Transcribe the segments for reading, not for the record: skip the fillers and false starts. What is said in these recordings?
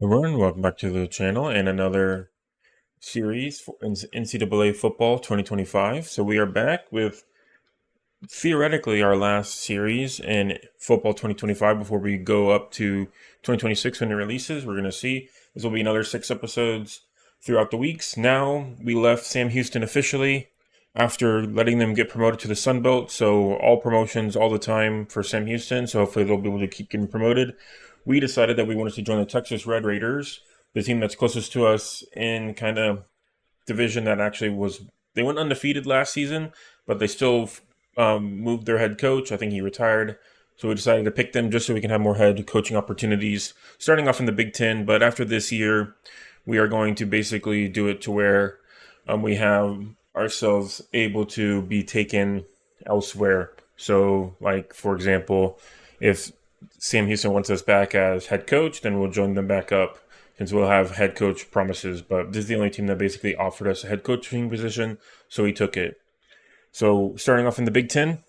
Everyone, welcome back to the channel and another series for NCAA Football 2025. So we are back with theoretically our last series in Football 2025 before we go up to 2026 when it releases. We're going to see. This will be another 6 episodes throughout the weeks. Now we left Sam Houston officially after letting them get promoted to the Sun Belt. So all promotions all the time for Sam Houston. So hopefully they'll be able to keep getting promoted. We decided that we wanted to join the Texas Red Raiders, the team that's closest to us in kind of division that actually was. They went undefeated last season, but they still moved their head coach. I think he retired. So we decided to pick them just so we can have more head coaching opportunities, starting off in the Big Ten. But after this year, we are going to basically do it to where we have ourselves able to be taken elsewhere. So, like, for example, if Sam Houston wants us back as head coach, then we'll join them back up since we'll have head coach promises. But this is the only team that basically offered us a head coaching position, so we took it. So starting off in the Big Ten,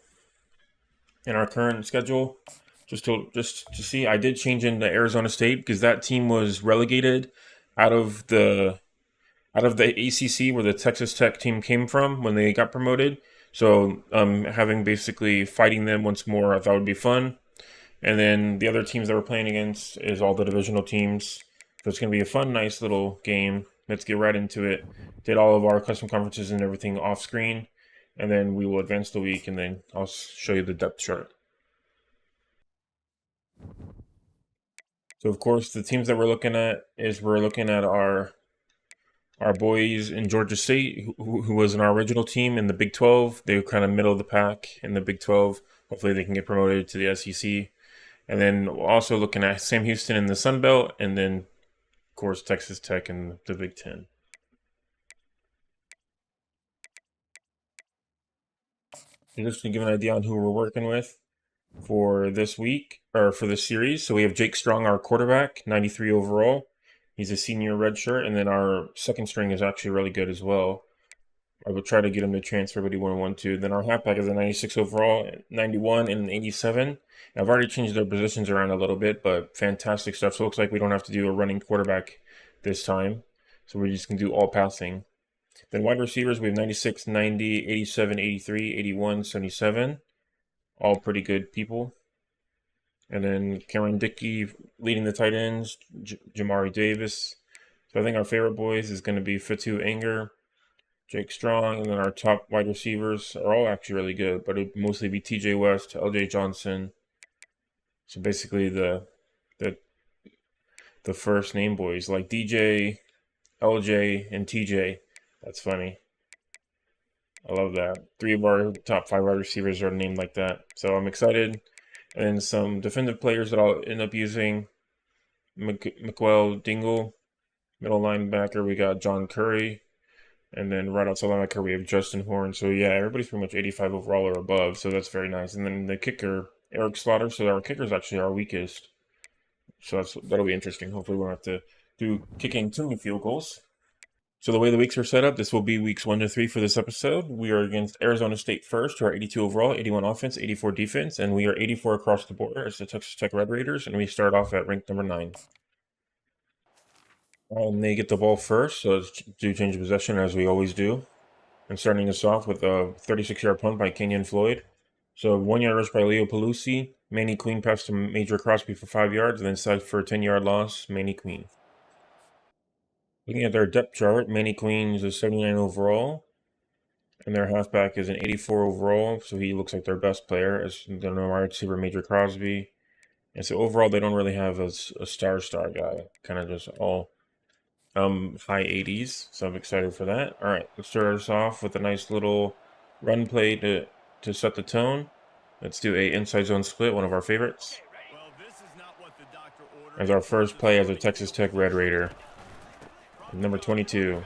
in our current schedule, just to see, I did change into Arizona State because that team was relegated out of the ACC where the Texas Tech team came from when they got promoted. So having basically fighting them once more, I thought would be fun. And then the other teams that we're playing against is all the divisional teams. So it's going to be a fun, nice little game. Let's get right into it. Did all of our custom conferences and everything off screen. And then we will advance the week, and then I'll show you the depth chart. So, of course, the teams that we're looking at our boys in Georgia State, who was in our original team in the Big 12. They were kind of middle of the pack in the Big 12. Hopefully they can get promoted to the SEC. And then also looking at Sam Houston in the Sun Belt, and then, of course, Texas Tech in the Big Ten. And just to give an idea on who we're working with for this week, or for this series. So we have Jake Strong, our quarterback, 93 overall. He's a senior redshirt, and then our second string is actually really good as well. I would try to get him to transfer, but he wouldn't want to. Then our halfback is a 96 overall, 91, and an 87. I've already changed their positions around a little bit, but fantastic stuff. So it looks like we don't have to do a running quarterback this time. So we're just going to do all passing. Then wide receivers, we have 96, 90, 87, 83, 81, 77. All pretty good people. And then Cameron Dickey leading the tight ends, Jamari Davis. So I think our favorite boys is going to be Fatu Anger, Jake Strong, and then our top wide receivers are all actually really good, but it'd mostly be TJ West, LJ Johnson. So basically the first name boys like DJ, LJ, and TJ. That's funny. I love that. 3 of our top 5 wide receivers are named like that. So I'm excited. And some defensive players that I'll end up using. McQuell Dingle, middle linebacker, we got John Curry. And then right outside linebacker, we have Justin Horn. So yeah, everybody's pretty much 85 overall or above. So that's very nice. And then the kicker, Eric Slaughter. So our kicker is actually our weakest. So that'll be interesting. Hopefully we won't have to do kicking too many field goals. So the way the weeks are set up, this will be weeks 1 to 3 for this episode. We are against Arizona State first, who are 82 overall, 81 offense, 84 defense, and we are 84 across the board as the Texas Tech Red Raiders, and we start off at rank number 9. They get the ball first, so let's do change of possession as we always do. And starting us off with a 36-yard punt by Kenyon Floyd. So 1-yard rush by Leo Pelusi. Manny Queen passed to Major Crosby for 5 yards, and then sacked for a 10-yard loss, Manny Queen. Looking at their depth chart, Manny Queen is a 79 overall, and their halfback is an 84 overall, so he looks like their best player, as their wide receiver, Major Crosby. And so overall, they don't really have a star guy, kind of just all high 80s, so I'm excited for that. All right, let's start us off with a nice little run play to set the tone. Let's do a inside zone split, one of our favorites. As our first play as a Texas Tech Red Raider. Number 22.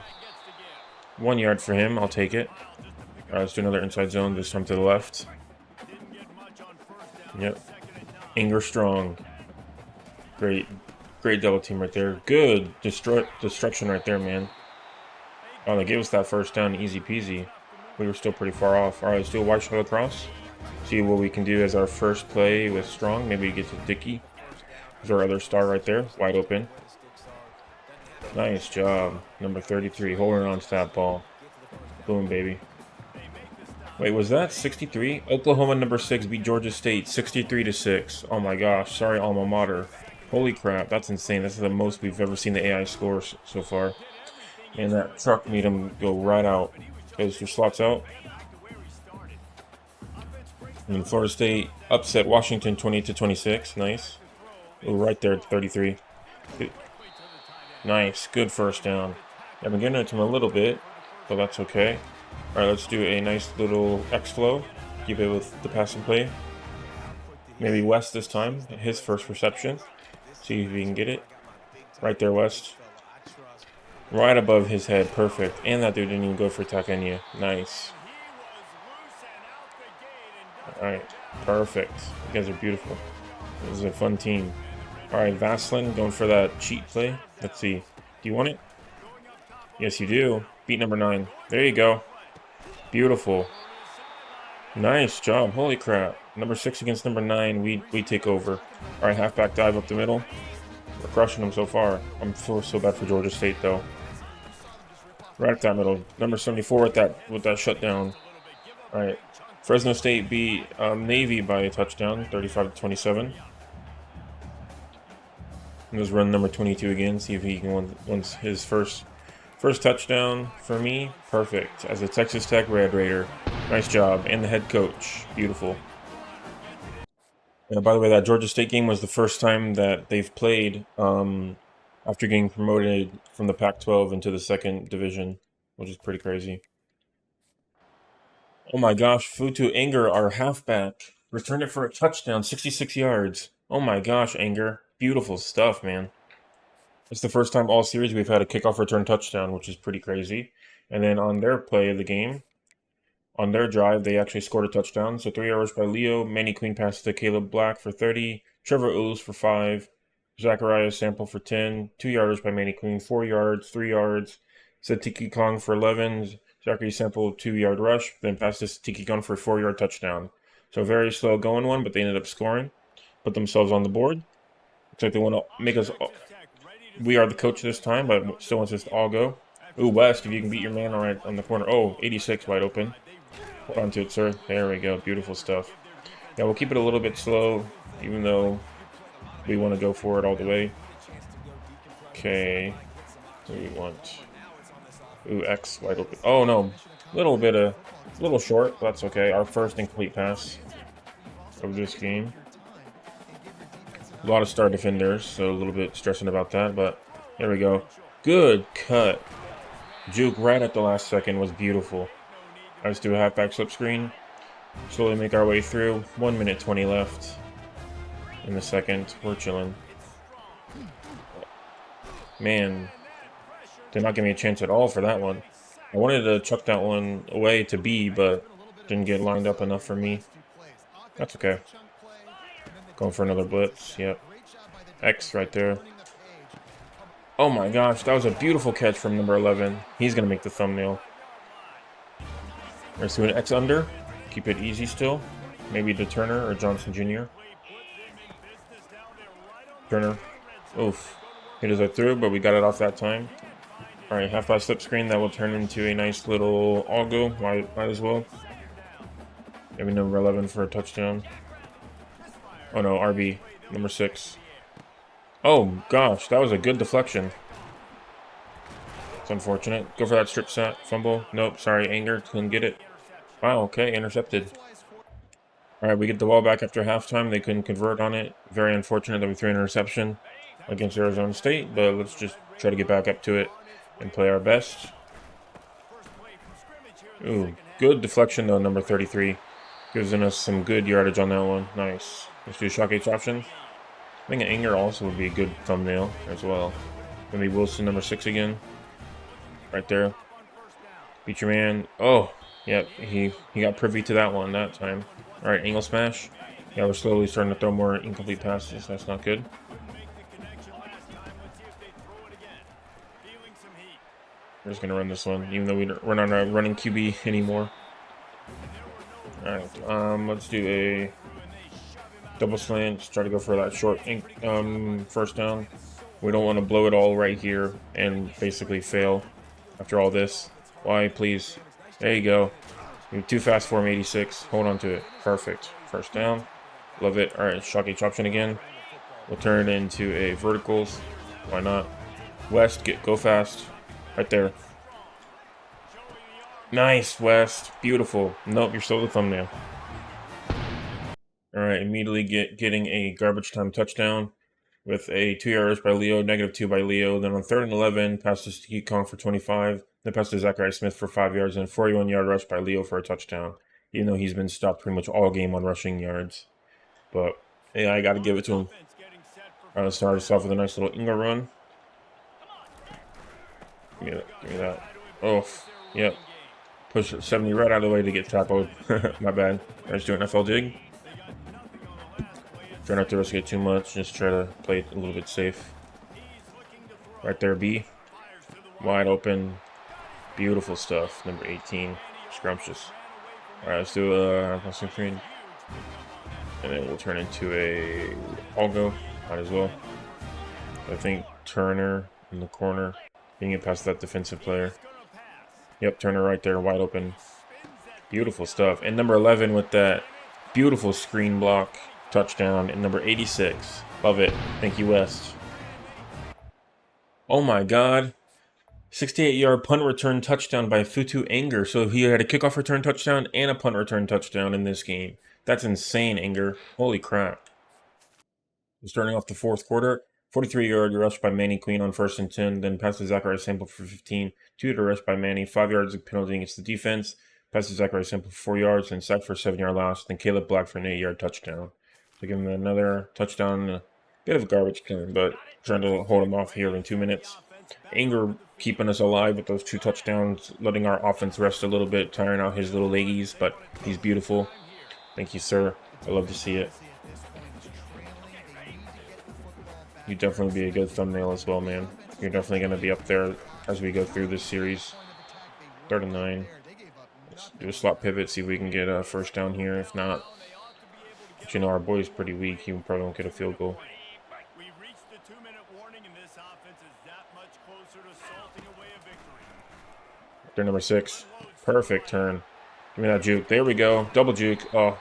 1 yard for him. I'll take it. All right, let's do another inside zone, this time to the left. Yep. Anger Strong. Great double team right there. Good destruction right there, man. Oh, they gave us that first down, easy peasy. We were still pretty far off. All right, let's do a wide shot across. See what we can do as our first play with Strong. Maybe get to Dickey. There's our other star right there, wide open. Nice job. Number 33, holding on to that ball. Boom, baby. Wait, was that 63? Oklahoma number 6 beat Georgia State 63-6. Oh my gosh, sorry alma mater. Holy crap, that's insane. That's the most we've ever seen the AI score so far. And that truck made him go right out. Goes your slots out. And then Florida State upset Washington 20-26. Nice. Oh, right there, 33. Good. Nice, good first down. I've been getting it to him a little bit, but that's okay. All right, let's do a nice little X flow. Keep it with the passing play. Maybe West this time, his first reception. See if he can get it. Right there, West. Right above his head, perfect. And that dude didn't even go for Takenya. Nice. All right, perfect. You guys are beautiful. This is a fun team. All right, Vaslin going for that cheat play. Let's see. Do you want it? Yes, you do. Beat number 9. There you go. Beautiful. Nice job. Holy crap. Number 6 against number 9. We take over. All right, halfback dive up the middle. We're crushing them so far. I'm feeling so bad for Georgia State though. Right at that middle. Number 74 with that shutdown. All right. Fresno State beat Navy by a touchdown, 35-27. Let's run number 22 again. See if he can win his first touchdown for me. Perfect. As a Texas Tech Red Raider. Nice job. And the head coach. Beautiful. And by the way, that Georgia State game was the first time that they've played after getting promoted from the Pac-12 into the second division, which is pretty crazy. Oh my gosh, Futu Anger, our halfback, returned it for a touchdown, 66 yards. Oh my gosh, Anger. Beautiful stuff, man. It's the first time all series we've had a kickoff return touchdown, which is pretty crazy. And then on their play of the game, on their drive, they actually scored a touchdown. So 3 yards by Leo, Manny Queen passes to Caleb Black for 30, Trevor Ooze for 5, Zachariah Sample for 10, 2 yards by Manny Queen, 4 yards, 3 yards, Satiki Kong for 11, Zachary Sample 2-yard rush, then passed to Satiki Kong for a 4-yard touchdown. So very slow going one, but they ended up scoring, put themselves on the board. Looks like they want to make us. We are the coach this time, but still wants us to all go. Ooh, West, if you can beat your man right on the corner. Oh, 86 wide open. Hold on to it, sir. There we go. Beautiful stuff. Yeah, we'll keep it a little bit slow, even though we want to go for it all the way. Okay. What do we want? Ooh, X wide open. Oh, no. A little short, but that's okay. Our first incomplete pass of this game. A lot of star defenders, so a little bit stressing about that, but there we go. Good cut. Juke right at the last second was beautiful. Let's do a halfback slip screen. Slowly make our way through. 1 minute 20 left in the second. We're chilling. Man, did not give me a chance at all for that one. I wanted to chuck that one away to B, but didn't get lined up enough for me. That's okay. Going for another blitz. Yep. X right there. Oh my gosh, that was a beautiful catch from number 11. He's going to make the thumbnail. Let's do an X under. Keep it easy still. Maybe to Turner or Johnson Jr. Turner. Oof. Hit us through, but we got it off that time. All right, half-back slip screen. That will turn into a nice little all-go. Might as well. Maybe number 11 for a touchdown. Oh no, RB. Number 6. Oh gosh, that was a good deflection. It's unfortunate. Go for that strip sack. Fumble. Nope, sorry, Anger. Couldn't get it. Wow, okay, intercepted. Alright, we get the ball back after halftime. They couldn't convert on it. Very unfortunate that we threw an interception against Arizona State, but let's just try to get back up to it and play our best. Ooh, good deflection though, number 33. Gives us some good yardage on that one. Nice. Let's do shock H option. I think an Anger also would be a good thumbnail as well. Maybe Wilson, number 6 again. Right there. Beat your man. Oh, yep. He got privy to that one that time. All right, angle smash. Yeah, we're slowly starting to throw more incomplete passes. That's not good. We're just going to run this one, even though we're not running QB anymore. All right, let's do a double slant. Just try to go for that short first down. We don't want to blow it all right here and basically fail after all this. Why, please? There you go. You're too fast for him, 86. Hold on to it. Perfect. First down. Love it. All right, shock H option again. We'll turn it into a verticals. Why not? West, go fast. Right there. Nice, West. Beautiful. Nope, you're still the thumbnail. All right, immediately getting a garbage time touchdown with a 2-yard rush by Leo, -2 by Leo. Then on 3rd and 11, passes to Keith Kong for 25. Then pass to Zachariah Smith for 5 yards, and a 41-yard rush by Leo for a touchdown. Even though he's been stopped pretty much all game on rushing yards. But, yeah, I got to give it to him. All right, let's start us off with a nice little Inga run. Give me that. Oh, yep. Push 70 right out of the way to get tackled. My bad. I just do an FL dig. Try not to risk it too much. Just try to play it a little bit safe. Right there, B. Wide open. Beautiful stuff. Number 18. Scrumptious. All right, let's do a passing screen. And then we'll turn into a Algo. Might as well. I think Turner in the corner. Being it past that defensive player. Yep, Turner right there, wide open. Beautiful stuff. And number 11 with that beautiful screen block touchdown. And number 86. Love it. Thank you, West. Oh my God. 68-yard punt return touchdown by Futu Anger. So he had a kickoff return touchdown and a punt return touchdown in this game. That's insane, Anger. Holy crap. Starting off the fourth quarter. 43-yard rush by Manny Queen on 1st and 10. Then pass to Zachariah Sample for 15. 2-yard rush by Manny. 5 yards of penalty against the defense. Pass to Zachariah Sample for 4 yards. Then sack for a 7-yard loss. Then Caleb Black for an 8-yard touchdown. So give him another touchdown. A bit of a garbage time, but trying to hold him off here in 2 minutes. Anger keeping us alive with those 2 touchdowns. Letting our offense rest a little bit. Tiring out his little leggies, but he's beautiful. Thank you, sir. I love to see it. You'd definitely be a good thumbnail as well, man. You're definitely going to be up there as we go through this series. 3rd and 9. Let's do a slot pivot, see if we can get a first down here. If not, but you know our boy's pretty weak. He probably won't get a field goal. They're number 6. Perfect turn. Give me that juke. There we go. Double juke. Oh,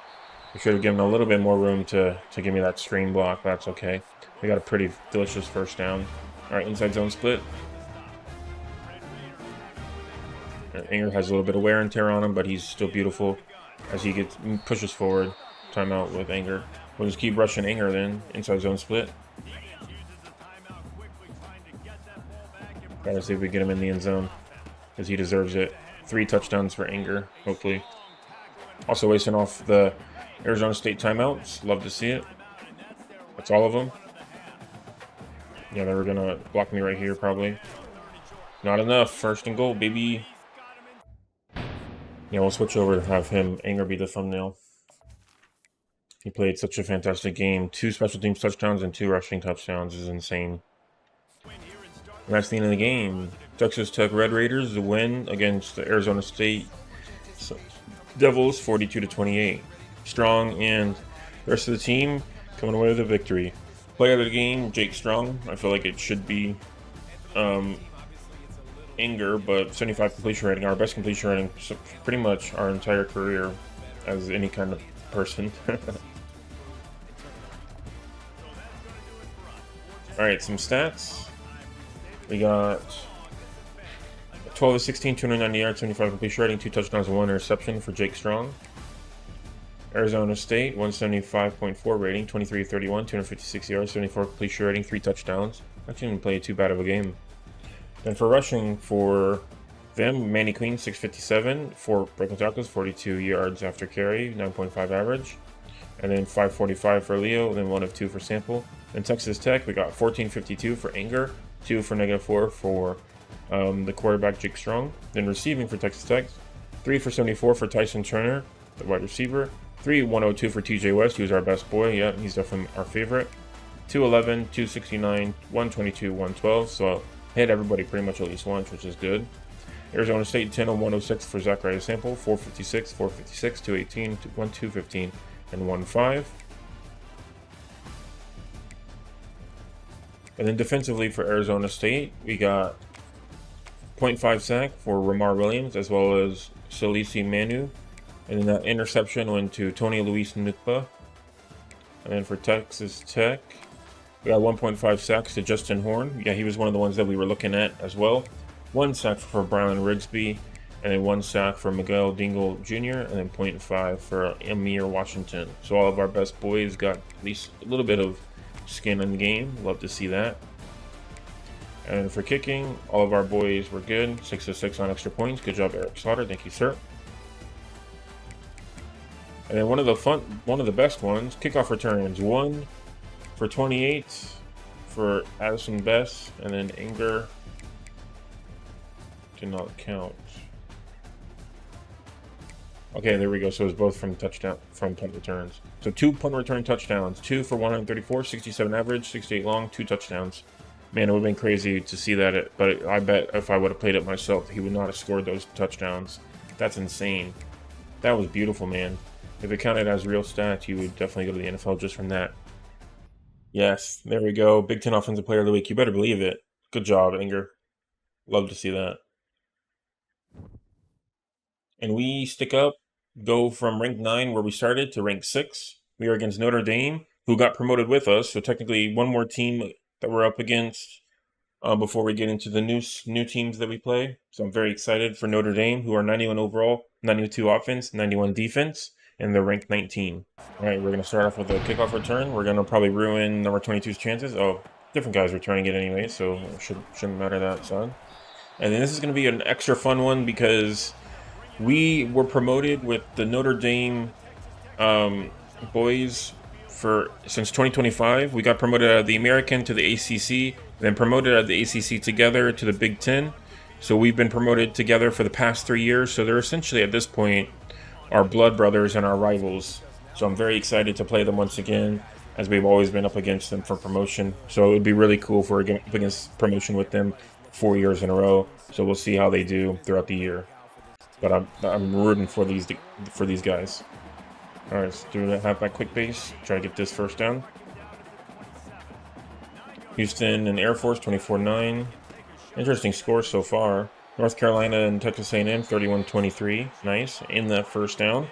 we should have given a little bit more room to give me that screen block. That's okay. We got a pretty delicious first down. All right, inside zone split. Anger has a little bit of wear and tear on him, but he's still beautiful as he pushes forward. Timeout with Anger. We'll just keep rushing Anger then. Inside zone split. Gotta see if we get him in the end zone because he deserves it. 3 touchdowns for Anger, hopefully. Also wasting off the Arizona State timeouts. Love to see it. That's all of them. Yeah, they were going to block me right here, probably. Not enough. 1st and goal, baby. Yeah, we'll switch over to have him, Anger, be the thumbnail. He played such a fantastic game. 2 special teams touchdowns and 2 rushing touchdowns is insane. And that's the end of the game. Texas Tech Red Raiders, the win against the Arizona State Devils, 42-28. Strong, and the rest of the team coming away with a victory. Player of the game, Jake Strong. I feel like it should be Anger, but 75 completion rating, our best completion rating pretty much our entire career as any kind of person. Alright, some stats. We got 12 of 16, 290 yards, 75 completion rating, 2 touchdowns and 1 interception for Jake Strong. Arizona State, 175.4 rating, 23 of 31, 256 yards, 74 completion rating, 3 touchdowns. Actually didn't play too bad of a game. Then for rushing for them, Manny Queen, 657, 4 breakout tackles, 42 yards after carry, 9.5 average. And then 545 for Leo, then 1 of 2 for Sample. Then Texas Tech, we got 1452 for Anger, 2 for -4 for the quarterback, Jake Strong. Then receiving for Texas Tech, 3 for 74 for Tyson Turner, the wide receiver. 102 for TJ West, who's our best boy. Yeah, he's definitely our favorite. 211, 269, 122, 112. So hit everybody pretty much at least once, which is good. Arizona State, 10 on 106 for Zachariah Sample, 456, 456, 218, 215, and 15. And then defensively for Arizona State, we got 0.5 sack for Ramar Williams as well as Salisi Manu. And then that interception went to Tony Luis Nukba. And then for Texas Tech, we got 1.5 sacks to Justin Horn. Yeah, he was one of the ones that we were looking at as well. 1 sack for Brian Rigsby, and then 1 sack for Miguel Dingle Jr., and then 0.5 for Amir Washington. So all of our best boys got at least a little bit of skin in the game. Love to see that. And for kicking, all of our boys were good. 6 of 6 on extra points. Good job, Eric Slaughter. Thank you, sir. And then one of the best ones, kickoff returns. 1 for 28 for Addison Best, and then Inger did not count. Okay, there we go. So it's both from punt returns. So 2 punt return touchdowns, 2 for 134, 67 average, 68 long, 2 touchdowns. Man, it would have been crazy to see that, but I bet if I would have played it myself, he would not have scored those touchdowns. That's insane. That was beautiful, man. If it counted as real stats, you would definitely go to the NFL just from that. Yes, there we go. Big Ten Offensive Player of the Week. You better believe it. Good job, Inger. Love to see that. And we stick up, go from rank 9 where we started to rank 6. We are against Notre Dame, who got promoted with us. So technically one more team that we're up against before we get into the new teams that we play. So I'm very excited for Notre Dame, who are 91 overall, 92 offense, 91 defense, and they're ranked 19. All right, we're going to start off with a kickoff return. We're going to probably ruin number 22's chances. Oh, different guys returning it anyway, so it shouldn't matter that, son. And then this is going to be an extra fun one because we were promoted with the Notre Dame boys since 2025. We got promoted out of the American to the ACC, then promoted out of the ACC together to the Big Ten. So we've been promoted together for the past 3 years. So they're essentially at this point our blood brothers and our rivals. So I'm very excited to play them once again, as we've always been up against them for promotion. So it would be really cool if we're up against promotion with them 4 years in a row. So we'll see how they do throughout the year. But I'm rooting for these guys. All right, let's do a halfback quick base. Try to get this first down. Houston and Air Force 24-9. Interesting scores so far. North Carolina and Texas A&M 31-23. Nice in that first down.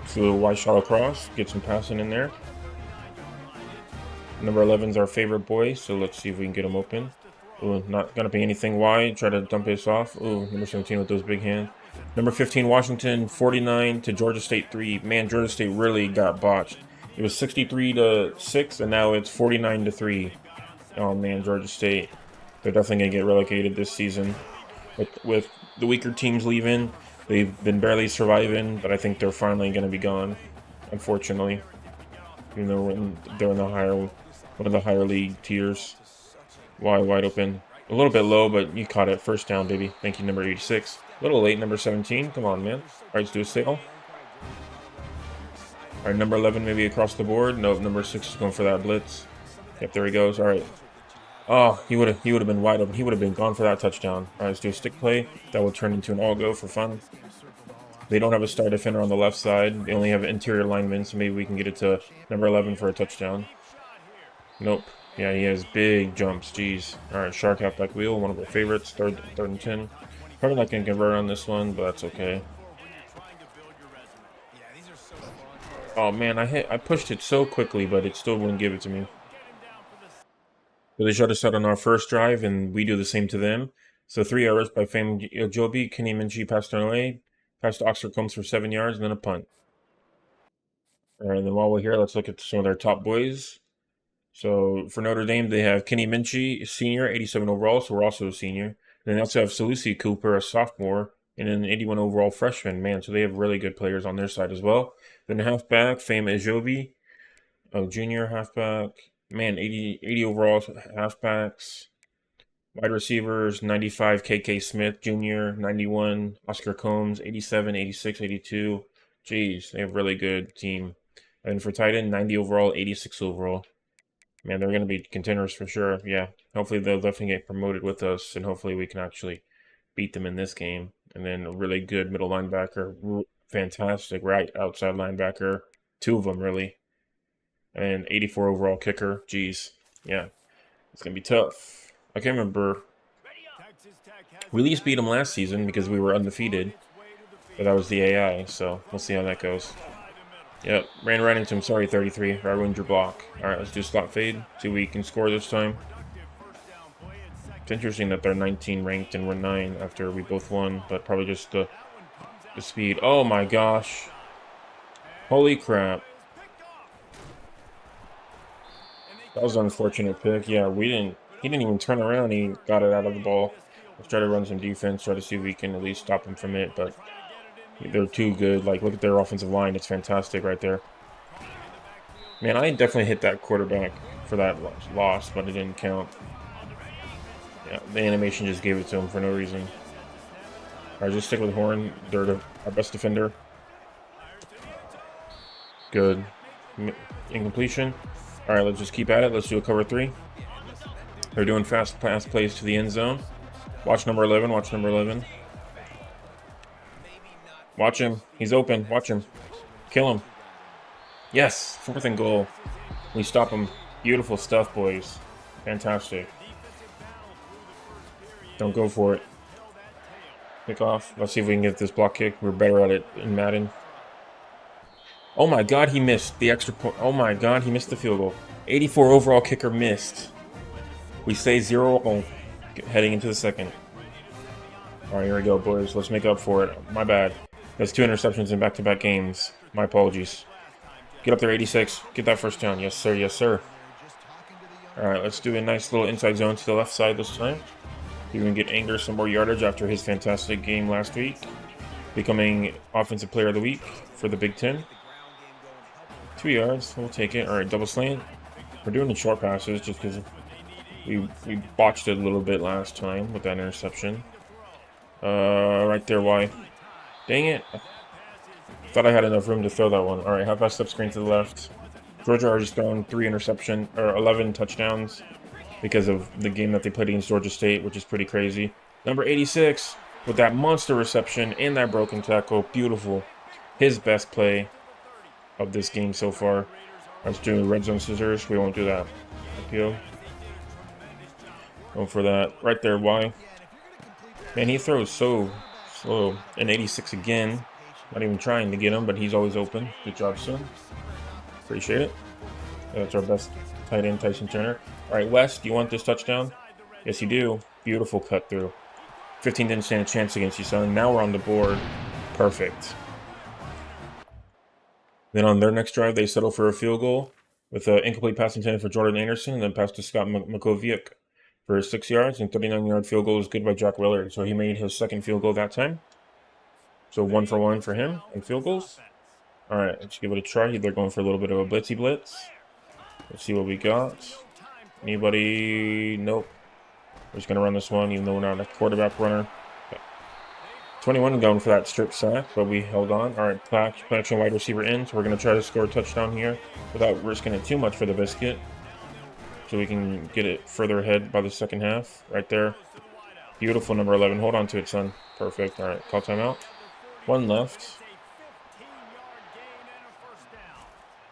So a little wide shot across. Get some passing in there. Number 11 is our favorite boy, so let's see if we can get him open. Ooh, not going to be anything wide. Try to dump this off. Ooh, number 17 with those big hands. Number 15, Washington, 49 to Georgia State 3. Man, Georgia State really got botched. It was 63-6, and now it's 49-3. Oh, man, Georgia State. They're definitely going to get relegated this season. With the weaker teams leaving, they've been barely surviving, but I think they're finally going to be gone, unfortunately. You know, when they're in one of the higher league tiers. Wide open. A little bit low, but you caught it. First down, baby. Thank you, number 86. A little late, number 17. Come on, man. All right, let's do a signal. All right, number 11 maybe across the board. Nope, number 6 is going for that blitz. Yep, there he goes. All right. Oh, he would have been wide open. He would have been gone for that touchdown. All right, let's do a stick play. That will turn into an all-go for fun. They don't have a star defender on the left side. They only have interior linemen, so maybe we can get it to number 11 for a touchdown. Nope. Yeah, he has big jumps. Jeez. All right, shark halfback wheel, one of our favorites. Third and 10. Probably not going to convert on this one, but that's okay. Oh, man, I pushed it so quickly, but it still wouldn't give it to me. So they shut us out on our first drive, and we do the same to them. So 3 errors by Fam Joby. Kenny Minchie passed on away. Passed to Oxford Combs for 7 yards, and then a punt. All right, and then while we're here, let's look at some of their top boys. So for Notre Dame, they have Kenny Minchie, senior, 87 overall, so we're also a senior. And then they also have Salisi Cooper, a sophomore, and an 81 overall freshman. Man, so they have really good players on their side as well. Then halfback, Fame Ejobi, a junior halfback. Man, 80 overall halfbacks. Wide receivers, 95 KK Smith, junior, 91 Oscar Combs, 87, 86, 82. Jeez, they have a really good team. And for tight end, 90 overall, 86 overall. Man, they're going to be contenders for sure. Yeah, hopefully they'll definitely get promoted with us, and hopefully we can actually beat them in this game. And then a really good middle linebacker, fantastic right outside linebacker, 2 of them really. and 84 overall kicker. Jeez. Yeah, it's going to be tough. I can't remember. We at least beat them last season because we were undefeated. But that was the AI, so we'll see how that goes. Yep, ran right into him. Sorry, 33. I ruined your block. Alright, let's do slot fade. See if we can score this time. It's interesting that they're 19 ranked and we're 9 after we both won, but probably just the speed. Oh my gosh. Holy crap. That was an unfortunate pick. Yeah, he didn't even turn around. He got it out of the ball. Let's try to run some defense, try to see if we can at least stop him from it, but they're too good. Like, look at their offensive line. It's fantastic right there. Man, I definitely hit that quarterback for that loss, but it didn't count. Yeah, the animation just gave it to him for no reason. All right, just stick with Horn. They're our best defender. Good. Incompletion. All right, let's just keep at it. Let's do a cover 3. They're doing fast pass plays to the end zone. Watch number 11. Watch number 11. Watch him. He's open. Watch him. Kill him. Yes. 4th and goal. We stop him. Beautiful stuff, boys. Fantastic. Don't go for it. Kick off. Let's see if we can get this block kick. We're better at it in Madden. Oh my god, he missed the extra point. Oh my god, he missed the field goal. 84 overall kicker missed. We say 0 heading into the second. Alright, here we go, boys. Let's make up for it. My bad. That's 2 interceptions in back-to-back games. My apologies. Get up there, 86. Get that first down. Yes, sir. Yes, sir. Alright, let's do a nice little inside zone to the left side this time. You can get Anger some more yardage after his fantastic game last week, becoming Offensive Player of the Week for the Big Ten. 2 yards, we'll take it. All right, double slant. We're doing the short passes just because we botched it a little bit last time with that interception. Right there, why? Dang it. Thought I had enough room to throw that one. All right, half-back step screen to the left. Georgia already thrown 11 touchdowns because of the game that they played against Georgia State, which is pretty crazy. Number 86 with that monster reception and that broken tackle. Beautiful. His best play of this game so far. Let's do red zone scissors. We won't do that. Appeal. Go for that. Right there, why? Man, he throws so slow. And 86 again. Not even trying to get him, but he's always open. Good job, son. Appreciate it. That's our best tight end, Tyson Turner. All right, Wes, do you want this touchdown? Yes, you do. Beautiful cut through. 15 didn't stand a chance against you, son. Now we're on the board. Perfect. Then on their next drive, they settle for a field goal with an incomplete pass intended for Jordan Anderson and then pass to Scott Makovic for 6 yards, and 39-yard field goal is good by Jack Willard. So he made his second field goal that time. So 1 for 1 for him in field goals. All right, let's give it a try. They're going for a little bit of a blitzy blitz. Let's see what we got. Anybody? Nope. We're just going to run this one, even though we're not a quarterback runner. 21 going for that strip sack, but we held on. All right, play action wide receiver in, so we're going to try to score a touchdown here without risking it too much for the biscuit. So we can get it further ahead by the second half. Right there. Beautiful, number 11. Hold on to it, son. Perfect. All right, call timeout. 1 left.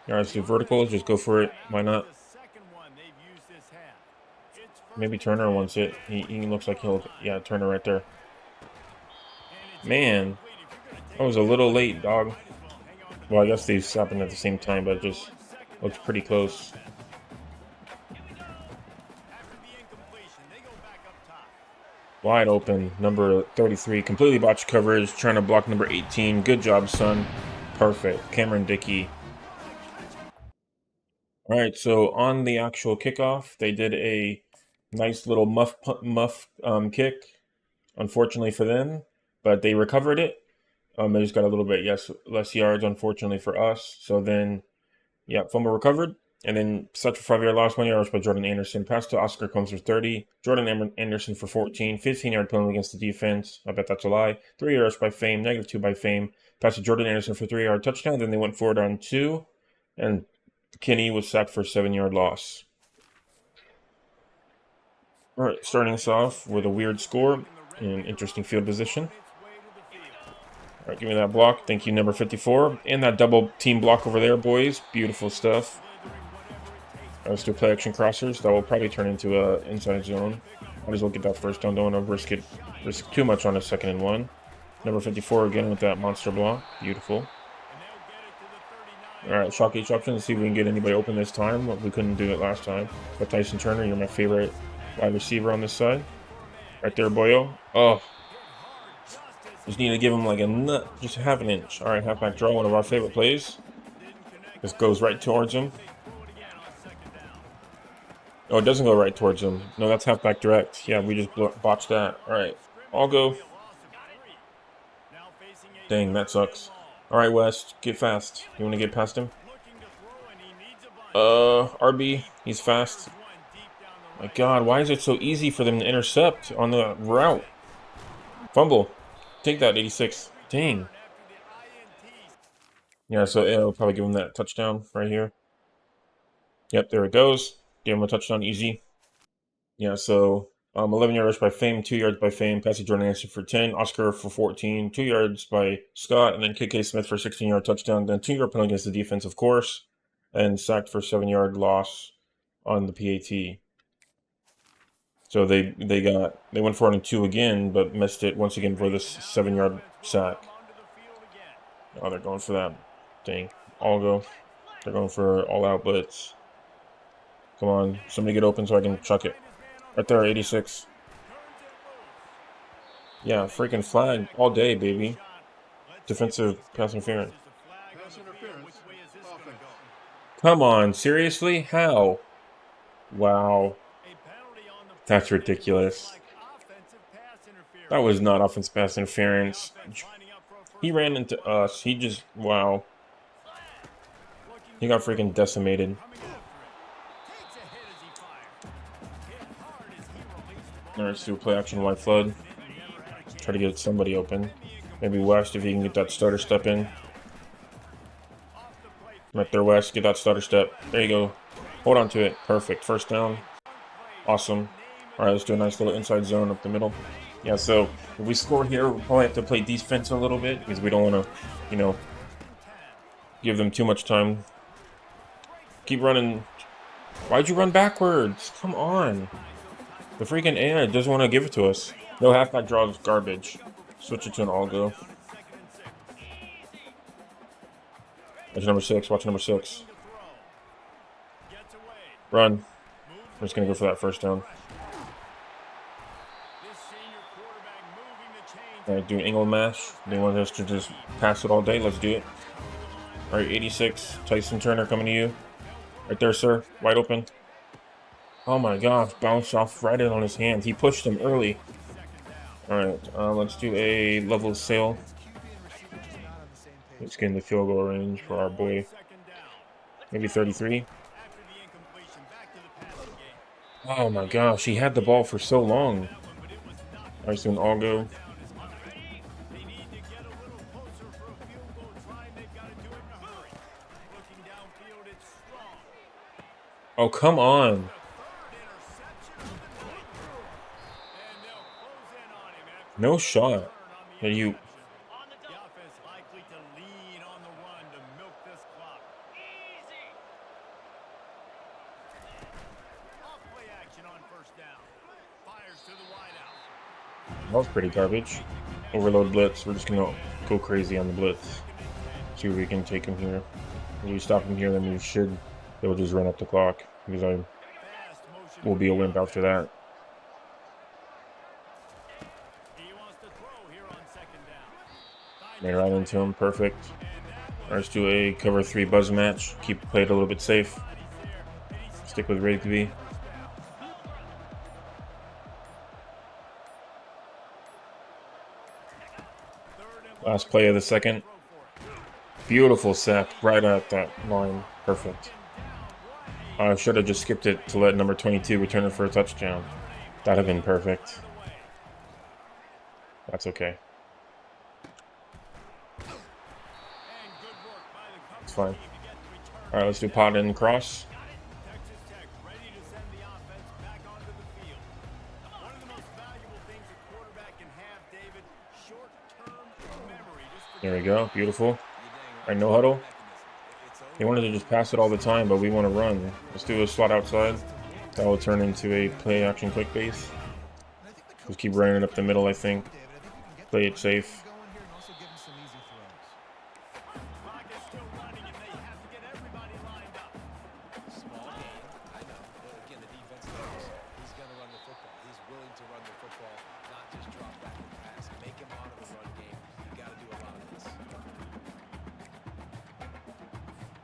All right, let's do verticals. Just go for it. Why not? Maybe Turner wants it. He looks like he'll... Yeah, Turner right there. Man, I was a little late, dog. Well, I guess these happened at the same time, but it just looks pretty close. Wide open, number 33. Completely botched coverage, trying to block number 18. Good job, son. Perfect. Cameron Dickey. All right, so on the actual kickoff, they did a nice little muff kick, unfortunately for them, but they recovered it. They just got a little bit, less yards, unfortunately for us. So then, fumble recovered. And then such a 5-yard loss, 1 yard by Jordan Anderson. Pass to Oscar Combs for 30. Jordan Anderson for 14. 15-yard penalty against the defense. I bet that's a lie. 3 yards by Fame. -2 by Fame. Pass to Jordan Anderson for 3-yard touchdown. Then they went forward on 2. And Kenny was sacked for a 7-yard loss. All right, starting us off with a weird score and interesting field position. All right, give me that block. Thank you, number 54. And that double team block over there, boys. Beautiful stuff. Let's do play action crossers. That will probably turn into a inside zone. Might as well get that first down. Don't want to risk too much on a 2nd and 1. Number 54 again with that monster block. Beautiful. All right, shock each option to see if we can get anybody open this time. We couldn't do it last time. But Tyson Turner, you're my favorite wide receiver on this side. Right there, boyo. Oh. Just need to give him like a nut, just half an inch. All right, halfback draw, one of our favorite plays. This goes right towards him. Oh, it doesn't go right towards him. No, that's halfback direct. Yeah, we just botched that. All right, I'll go. Dang, that sucks. All right, West, get fast. You want to get past him? RB, he's fast. My God, why is it so easy for them to intercept on the route? Fumble. Take that, 86. Dang. Yeah, so it'll probably give him that touchdown right here. Yep, there it goes. Give him a touchdown, easy. Yeah, so 11-yard rush by Fame, 2 yards by Fame, passing Jordan Anderson for 10, Oscar for 14, 2 yards by Scott, and then KK Smith for 16-yard touchdown, then 2-yard penalty against the defense, of course, and sacked for 7-yard loss on the PAT. So they went for it on 2 again, but missed it once again for this 7-yard sack. Oh, they're going for that. Dang. All go. They're going for all-out blitz. Come on. Somebody get open so I can chuck it. Right there, 86. Yeah, freaking flag all day, baby. Defensive pass interference. Come on. Seriously? How? Wow. That's ridiculous. That was not offensive pass interference. He ran into us. He just, wow. He got freaking decimated. All right, let's do a play action wide flood. Try to get somebody open. Maybe West if he can get that stutter step in. Right there, West. Get that stutter step. There you go. Hold on to it. Perfect. First down. Awesome. All right, let's do a nice little inside zone up the middle. Yeah, so if we score here, we'll probably have to play defense a little bit because we don't want to, give them too much time. Keep running. Why'd you run backwards? Come on. The freaking AI doesn't want to give it to us. No halfback draw is garbage. Switch it to an all-go. Watch number 6. Watch number 6. Run. We're just going to go for that first down. All right, do an angle mash. They want us to just pass it all day. Let's do it. All right, 86. Tyson Turner coming to you. Right there, sir. Wide open. Oh my gosh, bounced off right in on his hand. He pushed him early. All right, let's do a level sail. Let's get in the field goal range for our boy. Maybe 33. Oh my gosh, he had the ball for so long. All right, so an all go. Oh, come on. No shot. Are you? That was pretty garbage. Overload blitz. We're just gonna go crazy on the blitz. See if we can take him here. If we stop him here, then we should. They'll just run up the clock because we'll be a wimp after that. Made right into him, perfect. Let's do a cover 3 buzz match. Keep the play a little bit safe. Stick with ready to be. Last play of the second. Beautiful sack right at that line. Perfect. I should have just skipped it to let number 22 return it for a touchdown. That'd have been perfect. That's okay. It's fine. All right, let's do pot and cross. There we go. Beautiful. All right, no huddle. They wanted to just pass it all the time, but we want to run. Let's do a slot outside. That will turn into a play action quick base. Just keep running it up the middle, I think. Play it safe.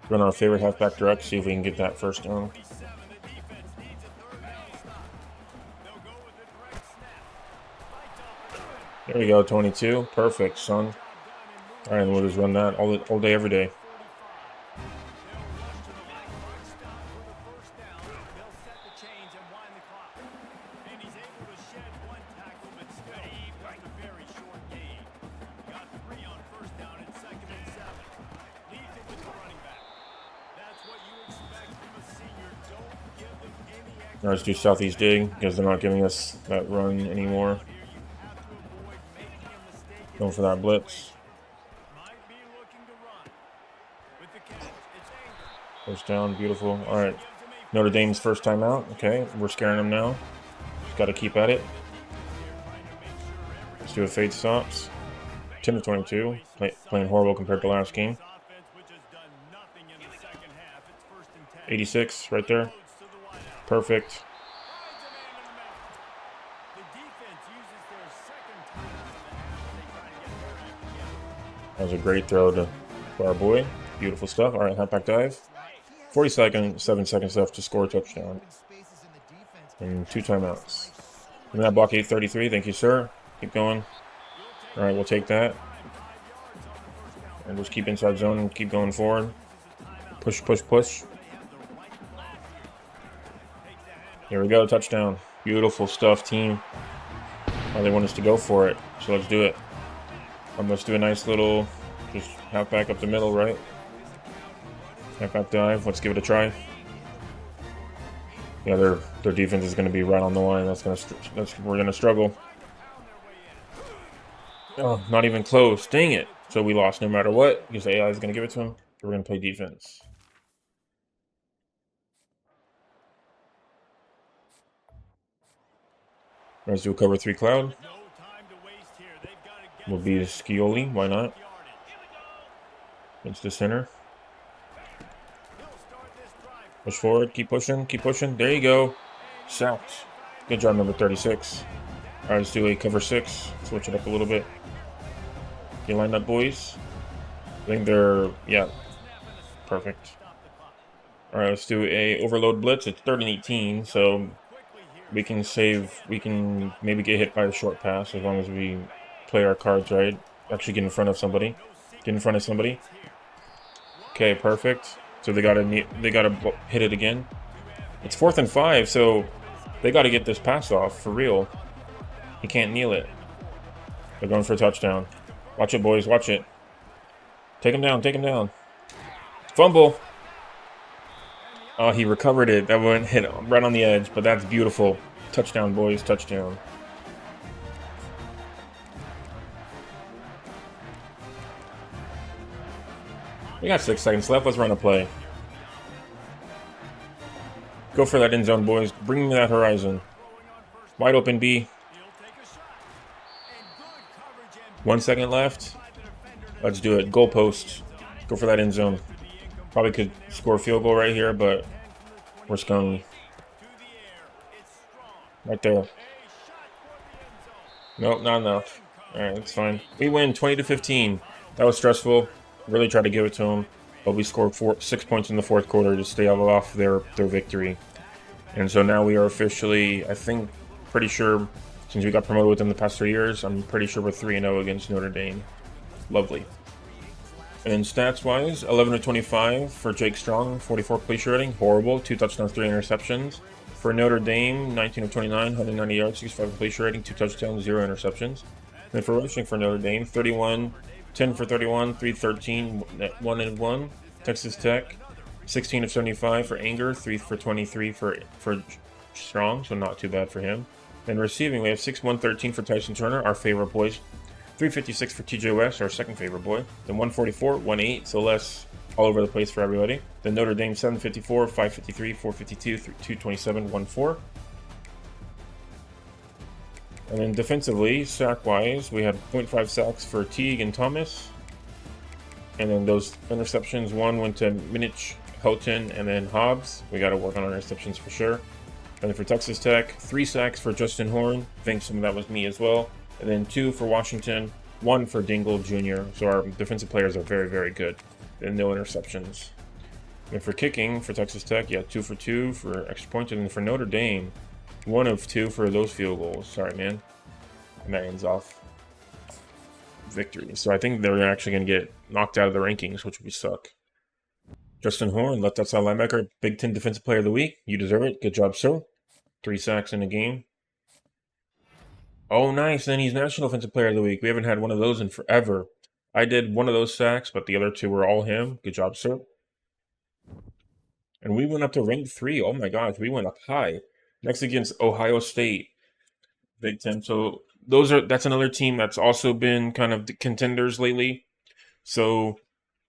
Run our favorite halfback direct, see if we can get that first down. There we go, 22. Perfect, son. All right, and we'll just run that all day, every day. All right, let's do Southeast dig because they're not giving us that run anymore. Going for that blitz. First down, beautiful. All right, Notre Dame's first time out. Okay, we're scaring them now. Just got to keep at it. Let's do a fade stops. 10-22. Playing horrible compared to last game. 86 right there. Perfect. That was a great throw for our boy. Beautiful stuff. All right, halfback dive. 7 seconds left to score a touchdown. And 2 timeouts. And that block 8:33. Thank you, sir. Keep going. All right, we'll take that. And just keep inside zone and keep going forward. Push, push, push. Here we go, touchdown. Beautiful stuff, team. Oh, they want us to go for it, so let's do it. Let's do a nice little, just halfback up the middle, right? Halfback dive, let's give it a try. Yeah, their defense is going to be right on the line. We're going to struggle. Oh, not even close. Dang it. So we lost no matter what, because AI is going to give it to him. So we're going to play defense. Let's do a cover 3 cloud. We'll be a Scioli. Why not? It's the center. Push forward. Keep pushing. Keep pushing. There you go. Sacked. Good job, number 36. All right, let's do a cover 6. Switch it up a little bit. Get lined up, boys. I think they're, yeah, perfect. All right, let's do a overload blitz. It's 3rd and 18, so we can maybe get hit by a short pass as long as we play our cards right. Actually get in front of somebody. Okay, perfect. So they gotta hit it again. It's 4th and 5, so they gotta get this pass off for real. He can't kneel it. They're going for a touchdown. Watch it, boys. Watch it. Take him down. Take him down. Fumble. Oh, he recovered it. That one hit right on the edge, but that's beautiful. Touchdown, boys. Touchdown. We got 6 seconds left. Let's run a play. Go for that end zone, boys. Bring me that horizon. Wide open B. 1 second left. Let's do it. Goal post. Go for that end zone. Probably could score a field goal right here, but we're scum. Right there. Nope, not enough. Alright, that's fine. We win 20-15. That was stressful. Really tried to give it to them, but we scored 6 points in the 4th quarter to stay off their victory. And so now we are officially, I think, pretty sure, since we got promoted within the past 3 years, I'm pretty sure we're 3-0 against Notre Dame. Lovely. And stats-wise, 11-25 for Jake Strong, 44 completion rating, horrible, 2 touchdowns, 3 interceptions. For Notre Dame, 19-29, 190 yards, 65 completion rating, 2 touchdowns, 0 interceptions. And for rushing for Notre Dame, 10 for 31, 313, 1-1. Texas Tech, 16 of 75 for Anger, 3 for 23 for Strong, so not too bad for him. And receiving, we have 6-113 for Tyson Turner, our favorite boys. 356 for TJ West, our second favorite boy. Then 144, 1-8, so less all over the place for everybody. Then Notre Dame 754, 553, 452, 227, 14. And then defensively, sack-wise, we had 0.5 sacks for Teague and Thomas. And then those interceptions, one went to Minich, Houghton, and then Hobbs. We got to work on our interceptions for sure. And then for Texas Tech, 3 sacks for Justin Horn. I think some of that was me as well. And then 2 for Washington, 1 for Dingle Jr. So our defensive players are very, very good. And no interceptions. And for kicking, for Texas Tech, yeah, 2 for 2 for extra points. And then for Notre Dame, 1 of 2 for those field goals. Sorry, man. And that ends off victory. So I think they're actually going to get knocked out of the rankings, which would suck. Justin Horn, left outside linebacker, Big Ten Defensive Player of the Week. You deserve it. Good job, sir. 3 sacks in a game. Oh, nice. Then he's National Defensive Player of the Week. We haven't had one of those in forever. I did one of those sacks, but the other 2 were all him. Good job, sir. And we went up to rank 3. Oh my gosh, we went up high. Next against Ohio State, Big Ten. So that's another team that's also been kind of the contenders lately. So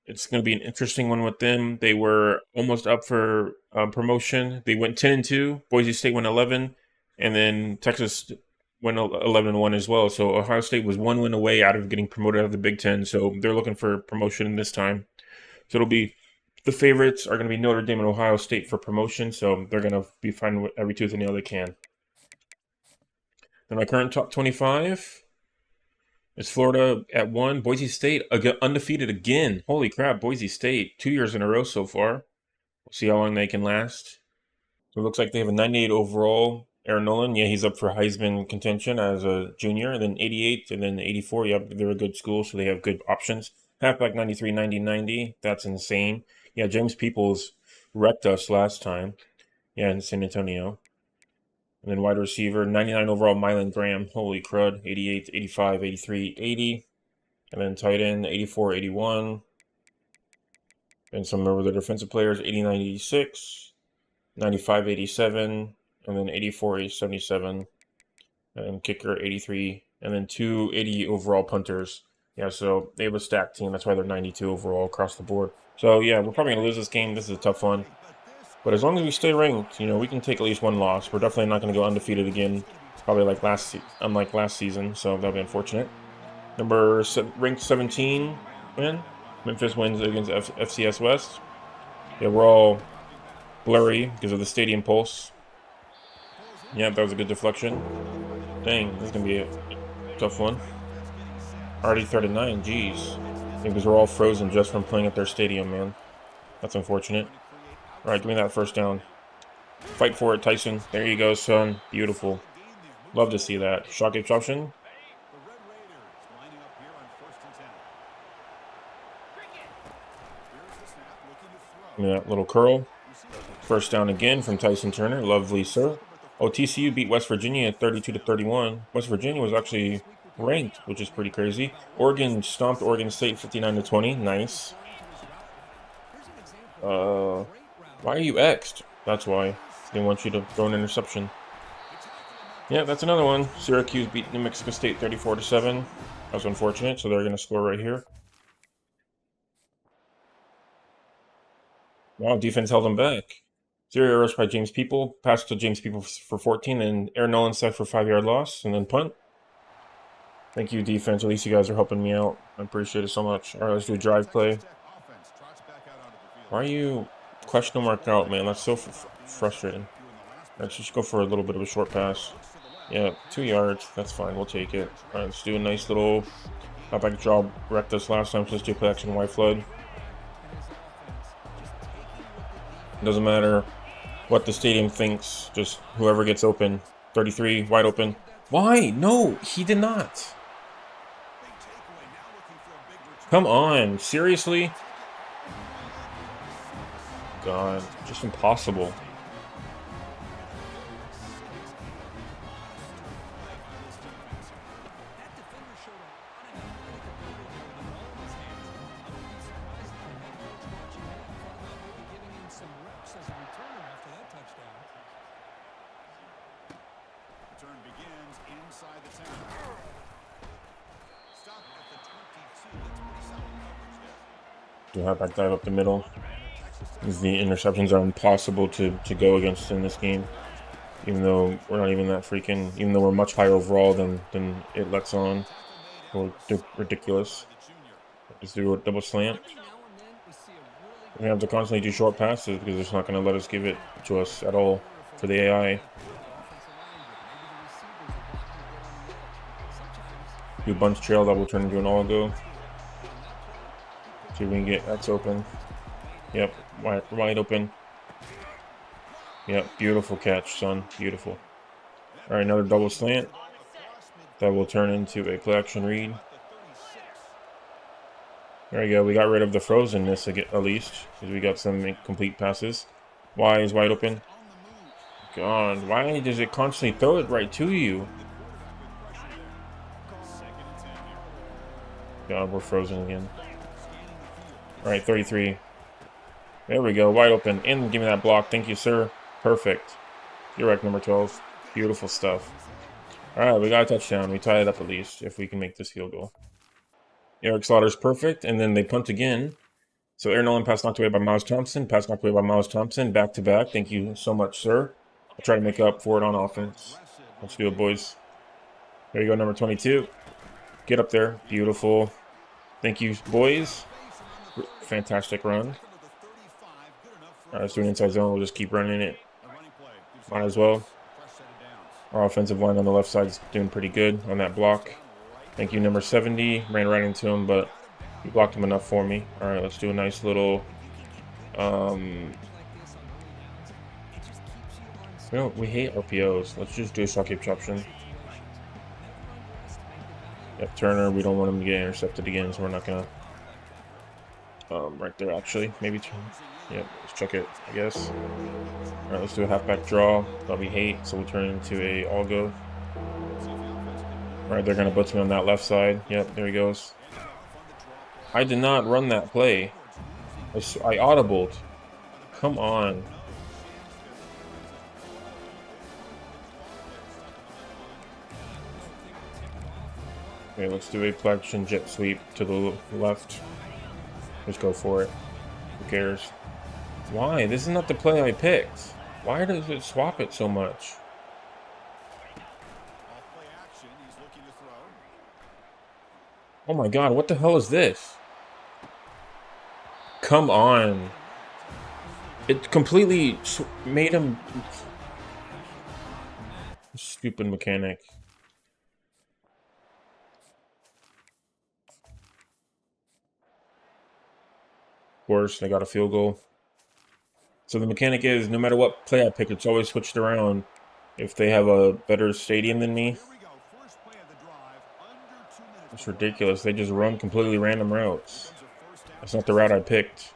it's going to be an interesting one with them. They were almost up for promotion. They went 10-2. Boise State went 11, and then Texas went 11-1 as well. So Ohio State was 1 win away out of getting promoted out of the Big Ten. So they're looking for promotion this time. So it'll be the favorites are going to be Notre Dame and Ohio State for promotion. So they're going to be fighting with every tooth and nail they can. Then my current top 25 is Florida at 1. Boise State undefeated again. Holy crap, Boise State. 2 years in a row so far. We'll see how long they can last. So it looks like they have a 98 overall. Aaron Nolan, yeah, he's up for Heisman contention as a junior. And then 88 and then 84. Yeah, they're a good school, so they have good options. Halfback 93, 90, 90. That's insane. Yeah, James Peoples wrecked us last time. Yeah, in San Antonio. And then wide receiver, 99 overall, Mylan Graham. Holy crud. 88, 85, 83, 80. And then tight end, 84, 81. And some of the defensive players, 89, 86, 95, 87, and then 84, 77. And kicker, 83. And then 2 80 overall punters. Yeah, so they have a stacked team. That's why they're 92 overall across the board. So, yeah, we're probably going to lose this game. This is a tough one. But as long as we stay ranked, we can take at least 1 loss. We're definitely not going to go undefeated again, probably like unlike last season, so that'll be unfortunate. Ranked 17 win. Memphis wins against FCS West. Yeah, we're all blurry because of the stadium pulse. Yeah, that was a good deflection. Dang, this is going to be a tough one. Already 39, jeez. Because we're all frozen just from playing at their stadium, man. That's unfortunate. All right, give me that first down. Fight for it, Tyson. There you go, son. Beautiful. Love to see that. Shotgun option. Give me that little curl. First down again from Tyson Turner. Lovely, sir. Oh, TCU beat West Virginia 32-31. West Virginia was actually ranked, which is pretty crazy. Oregon stomped Oregon State 59-20. Nice. Why are you X'd? That's why. They want you to throw an interception. Yeah, that's another one. Syracuse beat New Mexico State 34-7. That was unfortunate, so they're going to score right here. Wow, defense held them back. 0 rush by James People. Pass to James People for 14, and Aaron Nolan set for 5-yard loss, and then punt. Thank you, defense. At least you guys are helping me out. I appreciate it so much. All right, let's do a drive play. Why are you question mark out, man? That's so frustrating. Let's just go for a little bit of a short pass. Yeah, 2 yards. That's fine. We'll take it. All right, let's do a nice little halfback draw. Wrecked us last time, so let's do play action Y flood. Doesn't matter what the stadium thinks. Just whoever gets open. 33, wide open. Why? No, he did not. Come on. Seriously? God, just impossible. Do halfback dive up the middle. Because the interceptions are impossible to go against in this game. Even though we're not even that freaking, even though we're much higher overall than it lets on. We're ridiculous. Let's do a double slant. We have to constantly do short passes because it's not going to let us give it to us at all for the AI. Do bunch trail that will turn into an all-go. See if we can get X open. Yep, wide open. Yep, beautiful catch, son. Beautiful. All right, another double slant. That will turn into a play action read. There we go. We got rid of the frozenness at least, because we got some incomplete passes. Y is wide open. God, why does it constantly throw it right to you? God, we're frozen again. All right, 33. There we go, wide open. And give me that block. Thank you, sir. Perfect. You're right, number 12. Beautiful stuff. All right, we got a touchdown. We tied it up at least, if we can make this field goal. Eric Slaughter's perfect, and then they punt again. So Aaron Nolan pass knocked away by Miles Thompson. Pass knocked away by Miles Thompson. Back to back. Thank you so much, sir. I'll try to make up for it on offense. Let's do it, boys. There you go, number 22. Get up there. Beautiful. Thank you, boys. Fantastic run. All right, let's do an inside zone. We'll just keep running it. Might as well. Our offensive line on the left side is doing pretty good on that block. Thank you, number 70. Ran right into him, but he blocked him enough for me. All right, let's do a nice little... we hate RPOs. Let's just do a shot keep option. Yep, Turner, we don't want him to get intercepted again, so we're not going to... right there, actually. Maybe turn. Yep, let's check it, I guess. All right, let's do a halfback draw that we hate, so we'll turn it into a all-go. All right, they're going to blitz me on that left side. Yep, there he goes. I did not run that play. I audibled. Come on. Okay, let's do a play action jet sweep to the left. Just go for it. Who cares? Why? This is not the play I picked. Why does it swap it so much? Oh my god, what the hell is this? Come on. It completely made him... Stupid mechanic. Of course, they got a field goal. So the mechanic is, no matter what play I pick, it's always switched around if they have a better stadium than me. It's ridiculous. They just run completely random routes. That's not the route I picked.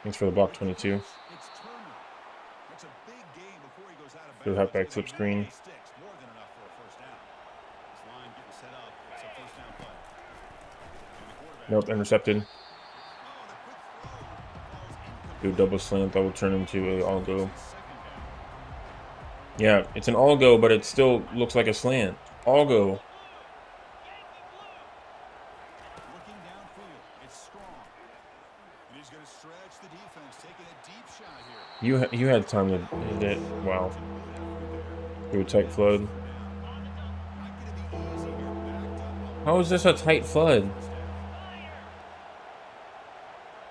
Thanks for the block, 22. Good halfback flip screen. Nope, intercepted. Do double slant, that will turn into a all-go. Yeah, it's an all-go, but it still looks like a slant. All-go. You had time to hit it. Wow. Do a tight flood. How is this a tight flood?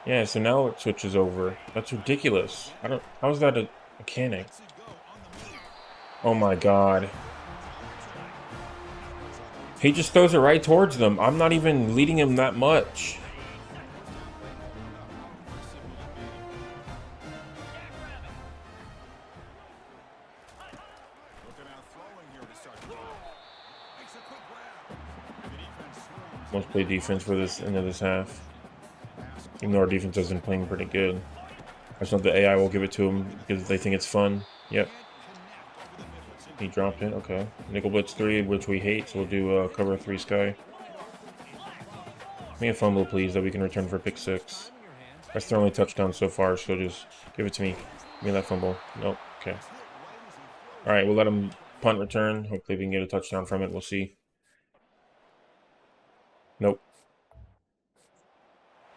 Yeah, so now it switches over. That's ridiculous. How is that a mechanic? Oh my god. He just throws it right towards them. I'm not even leading him that much. Let's play defense for this end of this half. Even though our defense has been playing pretty good. That's not the AI will give it to him because they think it's fun. Yep. He dropped it. Okay. Nickel blitz 3, which we hate, so we'll do cover 3 sky. Give me a fumble, please, that we can return for pick 6. That's their only touchdown so far, so just give it to me. Give me that fumble. Nope. Okay. All right, we'll let him punt return. Hopefully we can get a touchdown from it. We'll see. Nope.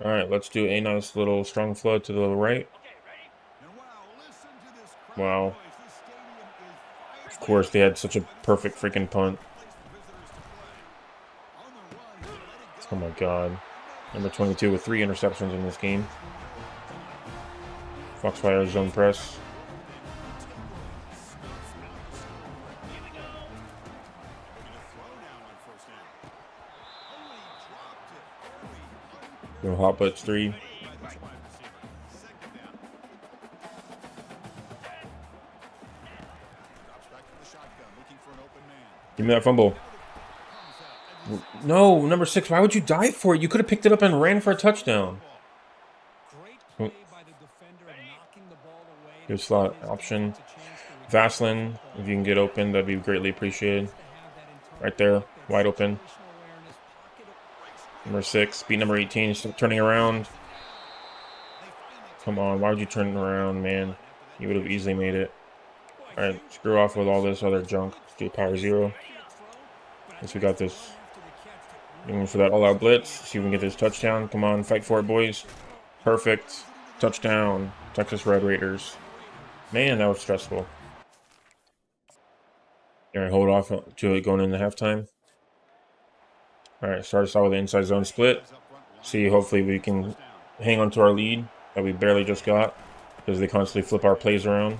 All right, let's do a nice little strong flood to the right. Wow. Of course, they had such a perfect freaking punt. Oh my God. Number 22 with 3 interceptions in this game. Foxfire zone press. No hot blitz 3. Give me that fumble. No, number 6. Why would you dive for it? You could have picked it up and ran for a touchdown. Good slot option. Vaseline, if you can get open, that'd be greatly appreciated. Right there, wide open. Number 6, beat number 18, still turning around. Come on, why would you turn around, man? You would have easily made it. Alright, screw off with all this other junk. Let's do power 0. Guess we got this. Going for that all-out blitz. See if we can get this touchdown. Come on, fight for it, boys. Perfect. Touchdown. Texas Red Raiders. Man, that was stressful. Alright, hold off to it going into halftime. Alright, start us out with the inside zone split. See, hopefully we can hang on to our lead that we barely just got, because they constantly flip our plays around.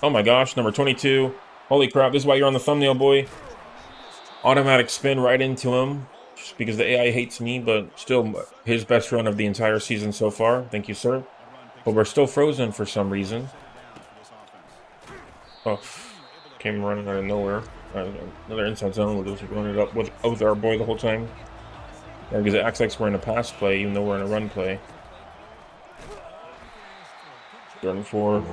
Oh my gosh, number 22. Holy crap, this is why you're on the thumbnail, boy. Automatic spin right into him, just because the AI hates me, but still his best run of the entire season so far. Thank you, sir. But we're still frozen for some reason. Oh, came running out of nowhere. Another inside zone. We're just running it up with our boy the whole time. Yeah, because it acts like we're in a pass play, even though we're in a run play. Starting for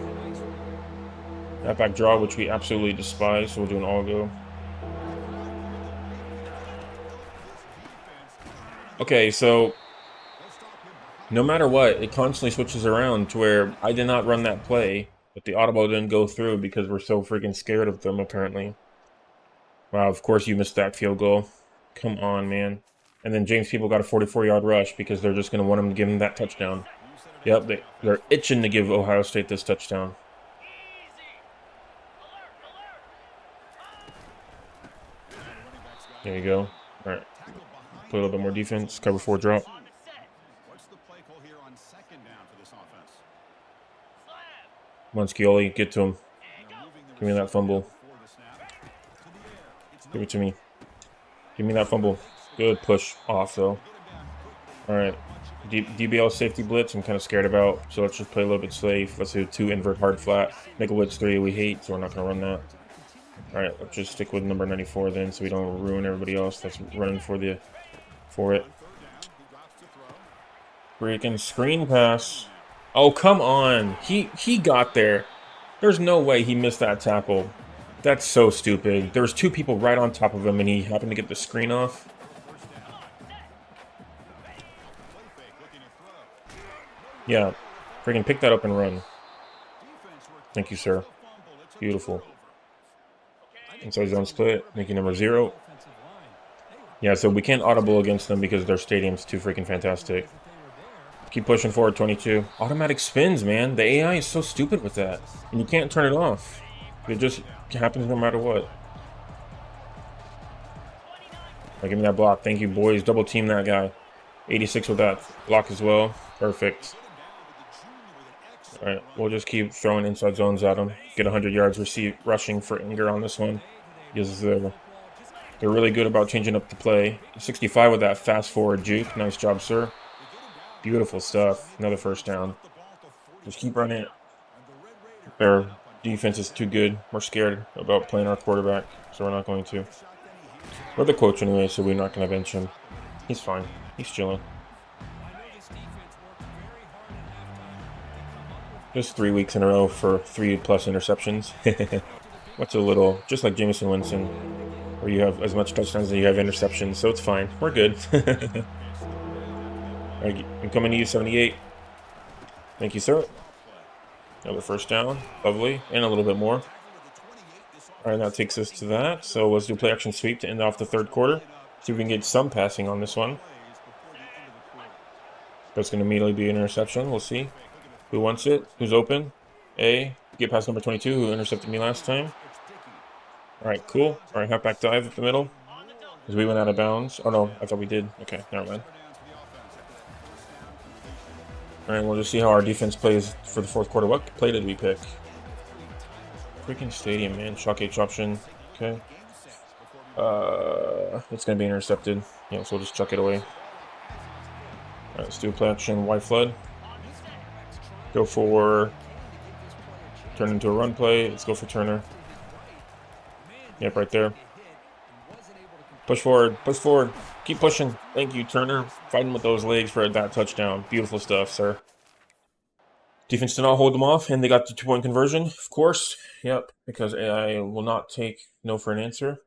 that back draw, which we absolutely despise, so we'll do an all go. Okay, so no matter what, it constantly switches around to where I did not run that play, but the audible didn't go through because we're so freaking scared of them, apparently. Wow, of course you missed that field goal. Come on, man. And then James People got a 44-yard rush because they're just going to want him to give him that touchdown. Yep, they're itching to give Ohio State this touchdown. There you go. All right. Play a little bit more defense. Cover 4 drop. Come on, Scioli. Get to him. Give me that fumble. Give it to me. Give me that fumble. Good push off, though. All right. DBL safety blitz I'm kind of scared about, so let's just play a little bit safe. Let's do 2 invert hard flat. Nickel blitz 3 we hate, so we're not going to run that. All right, let's just stick with number 94 then, so we don't ruin everybody else that's running for it. Freaking screen pass. Oh, come on. He got there. There's no way he missed that tackle. That's so stupid. There was 2 people right on top of him, and he happened to get the screen off. Yeah, freaking pick that up and run. Thank you, sir. Beautiful. Inside zone split, making number 0. Yeah, so we can't audible against them because their stadium's too freaking fantastic. Keep pushing forward, 22. Automatic spins, man. The AI is so stupid with that. And you can't turn it off. It just happens no matter what. Right, give me that block. Thank you, boys. Double team that guy. 86 with that block as well. Perfect. All right, we'll just keep throwing inside zones at them. Get 100 yards rushing for Inger on this one. Because they're really good about changing up the play. 65 with that fast forward juke. Nice job, sir. Beautiful stuff. Another first down. Just keep running it. Their defense is too good. We're scared about playing our quarterback, so we're not going to. We're the coach anyway, so we're not going to bench him. He's fine. He's chilling. Just 3 weeks in a row for 3+ interceptions. What's a little, just like Jameson Winston, where you have as much touchdowns as you have interceptions, so it's fine. We're good. I'm coming to you, 78. Thank you, sir. Another first down. Lovely. And a little bit more. All right, that takes us to that. So let's do play action sweep to end off the third quarter. See if we can get some passing on this one. That's going to immediately be an interception. We'll see who wants it, who's open. Get past number 22, who intercepted me last time. All right, cool. All right, halfback dive up the middle. Because we went out of bounds. Oh, no, I thought we did. Okay, never mind. All right, we'll just see how our defense plays for the fourth quarter. What play did we pick? Freaking stadium, man. Shock H option. Okay. It's going to be intercepted. Yeah, so we'll just chuck it away. All right, let's do a play action. Y flood. Go for... Turn into a run play. Let's go for Turner. Yep, right there. Push forward. Push forward. Keep pushing. Thank you, Turner. Fighting with those legs for that touchdown. Beautiful stuff, sir. Defense did not hold them off, and they got the 2-point conversion, of course. Yep, because AI will not take no for an answer.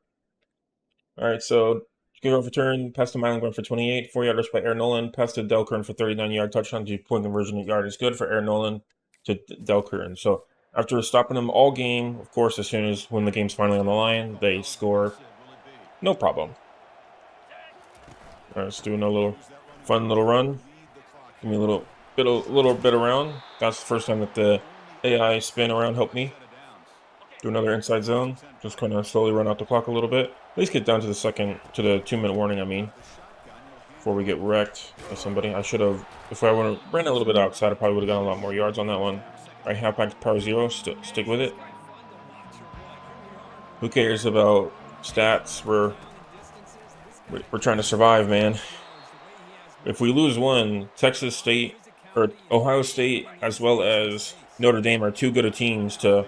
All right, so go for turn. Pass to Milan going for 28. 4-yard rush by Aaron Nolan. Pass to Delkern for 39-yard touchdown. 2-point conversion yard is good for Aaron Nolan to Delkern. So after stopping them all game, of course, as soon as when the game's finally on the line, they score. No problem. All right, let's do another fun little run. Give me a little bit around. That's the first time that the AI spin around helped me. Do another inside zone. Just kind of slowly run out the clock a little bit. At least get down to the 2-minute warning, I mean. Before we get wrecked by somebody. I should have, if I would have ran a little bit outside, I probably would have gotten a lot more yards on that one. All right, halfback to power 0. Stick with it. Who cares about stats? We're trying to survive, man. If we lose one, Texas State or Ohio State as well as Notre Dame are too good of teams to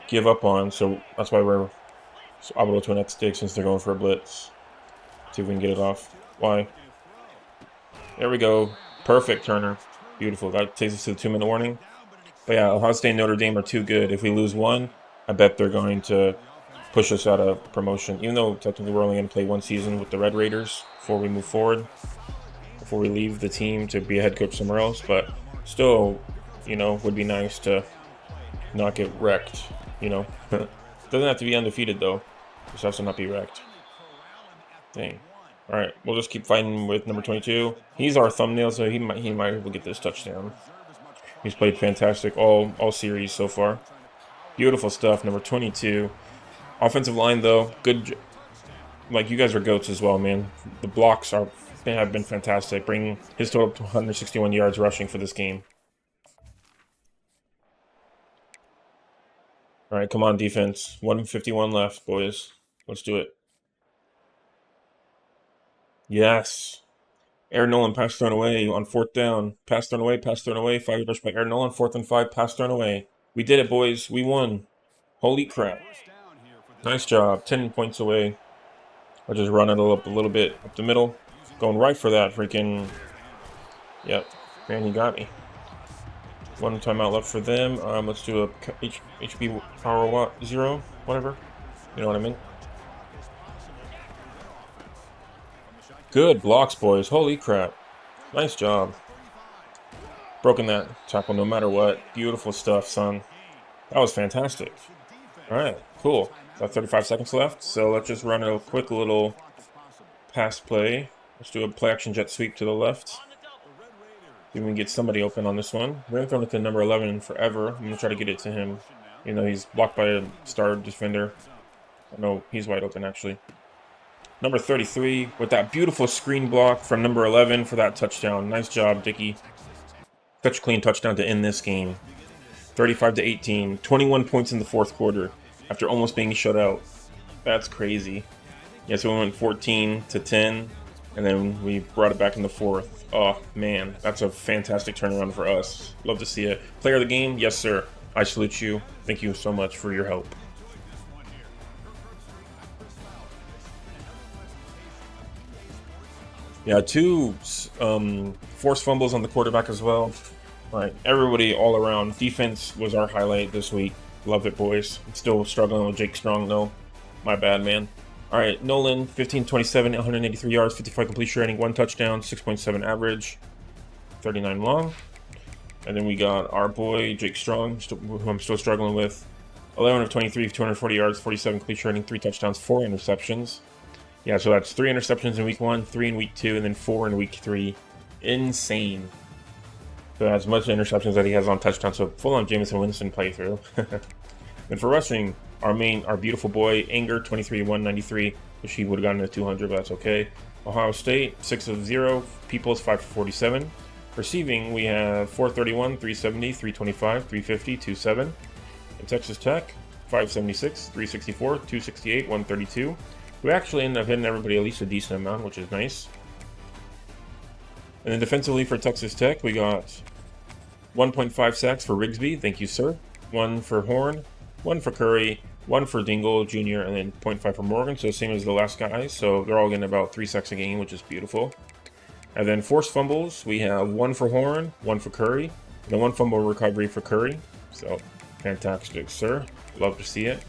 give up on. So that's why we're able to an X stick since they're going for a blitz. See if we can get it off. Why? There we go. Perfect, Turner. Beautiful. That takes us to the 2-minute warning. But yeah, Ohio State and Notre Dame are too good. If we lose one, I bet they're going to push us out of promotion. Even though technically we're only going to play one season with the Red Raiders before we move forward. Before we leave the team to be a head coach somewhere else. But still, would be nice to not get wrecked, Doesn't have to be undefeated, though. Just have to not be wrecked. Dang. All right, we'll just keep fighting with number 22. He's our thumbnail, so he might be able to get this touchdown. He's played fantastic all series so far. Beautiful stuff, number 22. Offensive line, though, good. Like, you guys are goats as well, man. The blocks have been fantastic, bringing his total to 161 yards rushing for this game. All right, come on, defense. 1:51 left, boys. Let's do it. Yes. Aaron Nolan, pass thrown away on 4th down. Pass thrown away, 5-yard rush by Aaron Nolan, 4th and 5, pass thrown away. We did it, boys. We won. Holy crap. Nice job. 10 points away. I'll just run it up a little bit up the middle. Going right for that freaking... Yep. Man, he got me. One timeout left for them. Let's do a HP power 0, whatever. You know what I mean? Good blocks, boys. Holy crap. Nice job. Broken that tackle no matter what. Beautiful stuff, son. That was fantastic. All right, cool. Got 35 seconds left, so let's just run a quick little pass play. Let's do a play action jet sweep to the left. See if we can get somebody open on this one. We haven't thrown it to number 11 forever. I'm going to try to get it to him. He's blocked by a star defender. No, he's wide open, actually. Number 33 with that beautiful screen block from number 11 for that touchdown. Nice job, Dickey. Such a clean touchdown to end this game. 35-18. 21 points in the fourth quarter after almost being shut out. That's crazy. Yeah, so we went 14-10, and then we brought it back in the fourth. Oh, man, that's a fantastic turnaround for us. Love to see it. Player of the game? Yes, sir. I salute you. Thank you so much for your help. Yeah, 2 forced fumbles on the quarterback as well. All right, everybody all around. Defense was our highlight this week. Love it, boys. I'm still struggling with Jake Strong, though. My bad, man. All right, Nolan, 15-27, 183 yards, 55 completion rating, 1 touchdown, 6.7 average, 39 long. And then we got our boy, Jake Strong, who I'm still struggling with. 11 of 23, 240 yards, 47 completion rating, 3 touchdowns, 4 interceptions. Yeah, so that's 3 interceptions in week 1, 3 in week 2, and then 4 in week 3. Insane. So as much interceptions that he has on touchdowns, so full on Jameson Winston playthrough. And for rushing, our beautiful boy, Anger, 23, 193. Wish he would have gotten to 200, but that's okay. Ohio State, 6 of 0. Peoples, 5 for 47. Receiving, we have 431, 370, 325, 350, 27. And Texas Tech, 576, 364, 268, 132. We actually ended up hitting everybody at least a decent amount, which is nice. And then defensively for Texas Tech, we got 1.5 sacks for Rigsby, thank you, sir. 1 for Horn, 1 for Curry, 1 for Dingle Jr., and then 0.5 for Morgan, so same as the last guys. So they're all getting about 3 sacks a game, which is beautiful. And then forced fumbles, we have 1 for Horn, 1 for Curry, and then 1 fumble recovery for Curry. So fantastic, sir. Love to see it.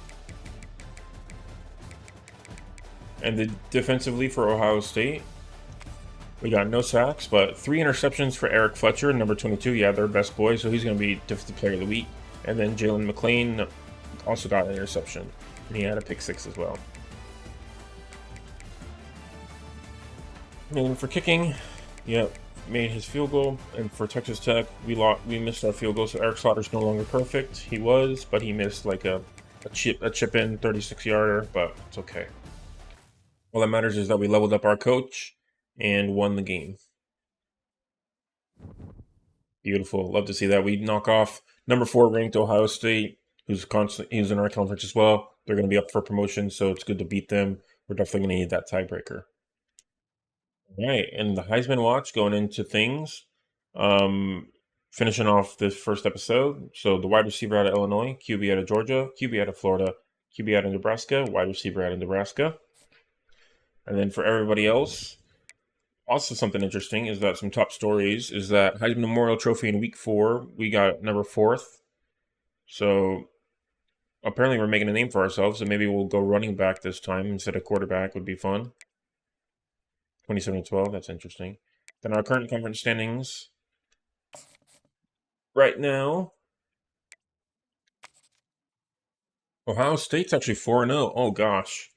And defensively for Ohio State, we got no sacks, but 3 interceptions for Eric Fletcher, number 22. Yeah, their best boy, so he's going to be Defensive Player of the Week. And then Jalen McLean also got an interception, and he had a pick 6 as well. And for kicking, yep, made his field goal. And for Texas Tech, we missed our field goal, so Eric Slaughter's no longer perfect. He was, but he missed like a chip in 36-yarder, but it's okay. All that matters is that we leveled up our coach and won the game. Beautiful. Love to see that. We knock off number 4 ranked Ohio State, who's in our conference as well. They're going to be up for promotion, so it's good to beat them. We're definitely going to need that tiebreaker. All right, and the Heisman Watch going into things. Finishing off this first episode. So the wide receiver out of Illinois, QB out of Georgia, QB out of Florida, QB out of Nebraska, wide receiver out of Nebraska. And then for everybody else, also something interesting is that some top stories is that Heisman Memorial Trophy in week 4, we got number 4th. So apparently we're making a name for ourselves, and maybe we'll go running back this time instead of quarterback would be fun. 27-12, that's interesting. Then our current conference standings right now, Ohio State's actually 4-0. Oh gosh.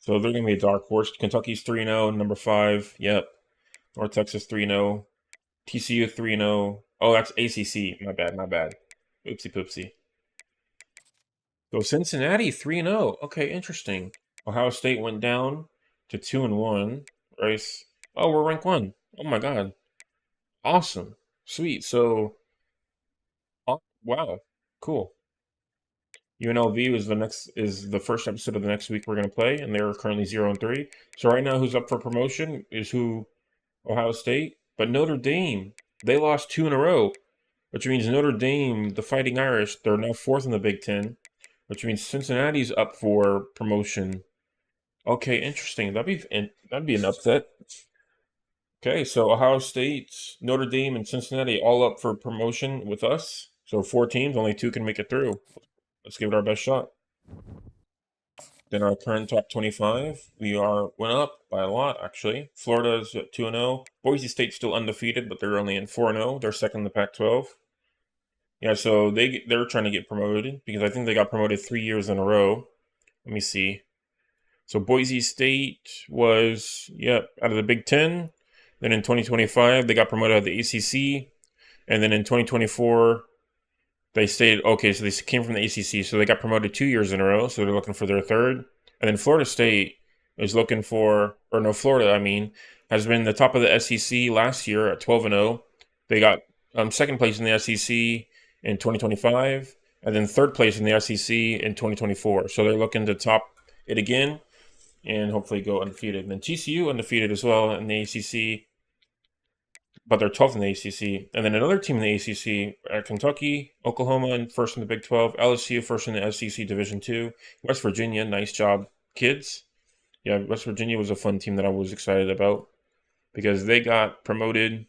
So they're going to be a dark horse. Kentucky's 3-0, number 5. Yep. North Texas 3-0. TCU 3-0. Oh, that's ACC. My bad. Oopsie poopsie. So Cincinnati 3-0. Okay, interesting. Ohio State went down to 2-1. Rice. Oh, we're ranked 1. Oh my god. Awesome. Sweet. So, wow. Cool. UNLV is the first episode of the next week we're going to play, and they're currently 0-3. So right now, who's up for promotion is Ohio State, but Notre Dame, they lost 2 in a row, which means Notre Dame, the Fighting Irish, they're now 4th in the Big Ten, which means Cincinnati's up for promotion. Okay, interesting. That'd be an upset. Okay, so Ohio State, Notre Dame, and Cincinnati all up for promotion with us. So 4 teams, only 2 can make it through. Let's give it our best shot. Then our current top 25, went up by a lot, actually. Florida's at 2-0. Boise State's still undefeated, but they're only in 4-0. They're second in the Pac-12. Yeah, so they're trying to get promoted because I think they got promoted 3 years in a row. Let me see. So Boise State was, out of the Big Ten. Then in 2025, they got promoted out of the ACC. And then in 2024, they stayed, okay, so they came from the ACC, so they got promoted 2 years in a row, so they're looking for their 3rd. And then Florida State is looking for, Florida, has been the top of the SEC last year at 12-0. They got 2nd place in the SEC in 2025, and then 3rd place in the SEC in 2024. So they're looking to top it again and hopefully go undefeated. And then TCU undefeated as well in the ACC, but they're 12th in the ACC. And then another team in the ACC, Kentucky, Oklahoma, and first in the Big 12. LSU, first in the SEC Division II. West Virginia, nice job, kids. Yeah, West Virginia was a fun team that I was excited about because they got promoted.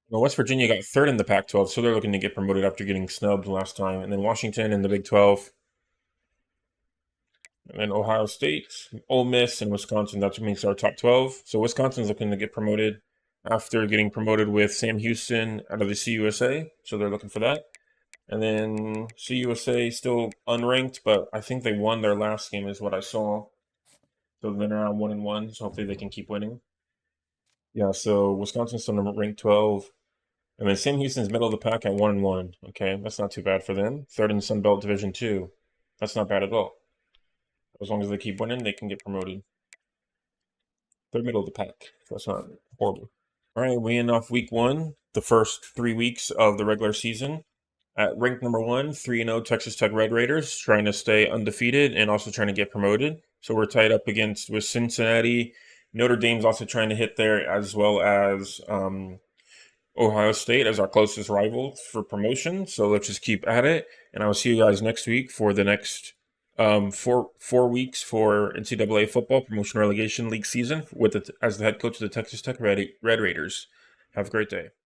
Well, West Virginia got 3rd in the Pac-12, so they're looking to get promoted after getting snubbed last time. And then Washington in the Big 12. And then Ohio State, Ole Miss, and Wisconsin. That makes our top 12. So Wisconsin's looking to get promoted after getting promoted with Sam Houston out of the CUSA. So they're looking for that. And then CUSA still unranked, but I think they won their last game is what I saw. So they're around 1-1, so hopefully they can keep winning. Yeah, so Wisconsin's still ranked 12. And then Sam Houston's middle of the pack at 1-1. Okay, that's not too bad for them. Third in Sun Belt Division 2. That's not bad at all. As long as they keep winning, they can get promoted. They're middle of the pack. So that's not horrible. All right, we end off week 1, the first 3 weeks of the regular season. At rank number 1, 3-0 Texas Tech Red Raiders, trying to stay undefeated and also trying to get promoted. So we're tied up against with Cincinnati. Notre Dame's also trying to hit there, as well as Ohio State as our closest rival for promotion. So let's just keep at it. And I'll see you guys next week for the next four weeks for NCAA football promotion relegation league season with as the head coach of the Texas Tech Red Raiders. Have a great day.